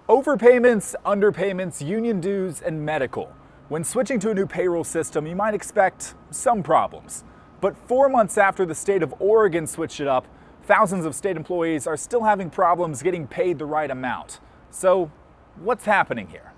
Overpayments, underpayments, union dues, and medical. When switching to a new payroll system, you might expect some problems. But 4 months after the state of Oregon switched it up, thousands of state employees are still having problems getting paid the right amount. So, what's happening here?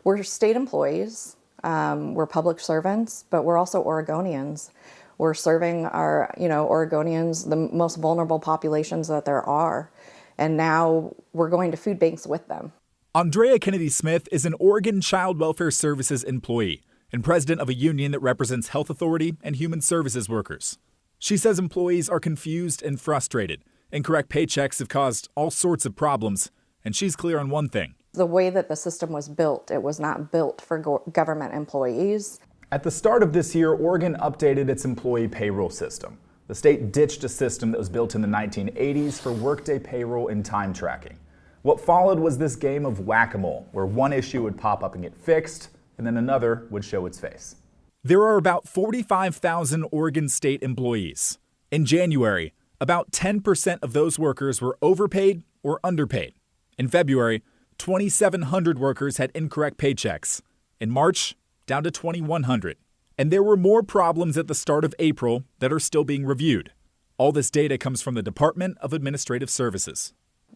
We're state employees, we're public servants, but we're also Oregonians. We're serving our, Oregonians, the most vulnerable populations that there are. And now we're going to food banks with them. Andrea Kennedy Smith is an Oregon Child Welfare Services employee and president of a union that represents health authority and human services workers. She says employees are confused and frustrated. Incorrect paychecks have caused all sorts of problems, and she's clear on one thing. The way that the system was built, it was not built for government employees. At the start of this year, Oregon updated its employee payroll system. The state ditched a system that was built in the 1980s for workday payroll and time tracking. What followed was this game of whack-a-mole, where one issue would pop up and get fixed, and then another would show its face. There are about 45,000 Oregon state employees. In January, about 10% of those workers were overpaid or underpaid. In February, 2,700 workers had incorrect paychecks. In March, down to 2,100. And there were more problems at the start of April that are still being reviewed. All this data comes from the Department of Administrative Services.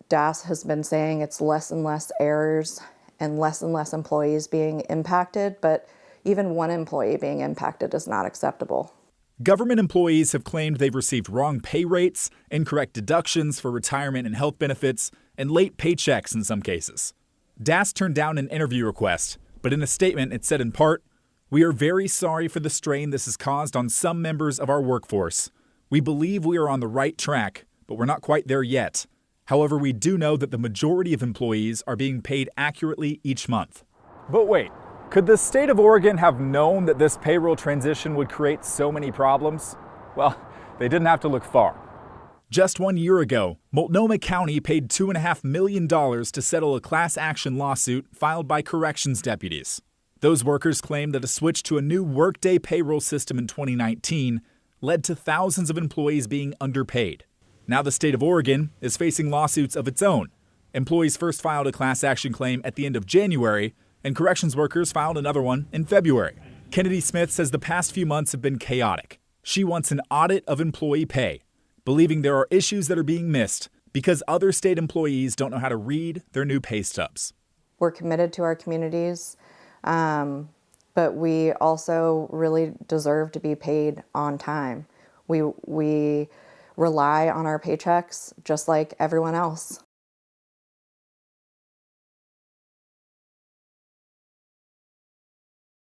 DAS has been saying it's less and less errors and less employees being impacted, but even one employee being impacted is not acceptable. Government employees have claimed they've received wrong pay rates, incorrect deductions for retirement and health benefits, and late paychecks in some cases. DAS turned down an interview request, but in a statement it said in part, "We are very sorry for the strain this has caused on some members of our workforce. We believe we are on the right track, but we're not quite there yet. However, we do know that the majority of employees are being paid accurately each month." But wait, could the state of Oregon have known that this payroll transition would create so many problems? Well, they didn't have to look far. Just 1 year ago, Multnomah County paid $2.5 million to settle a class action lawsuit filed by corrections deputies. Those workers claimed that a switch to a new workday payroll system in 2019 led to thousands of employees being underpaid. Now the state of Oregon is facing lawsuits of its own. Employees first filed a class action claim at the end of January, and corrections workers filed another one in February. Kennedy Smith says the past few months have been chaotic. She wants an audit of employee pay, believing there are issues that are being missed because other state employees don't know how to read their new pay stubs. We're committed to our communities, but we also really deserve to be paid on time. We rely on our paychecks just like everyone else.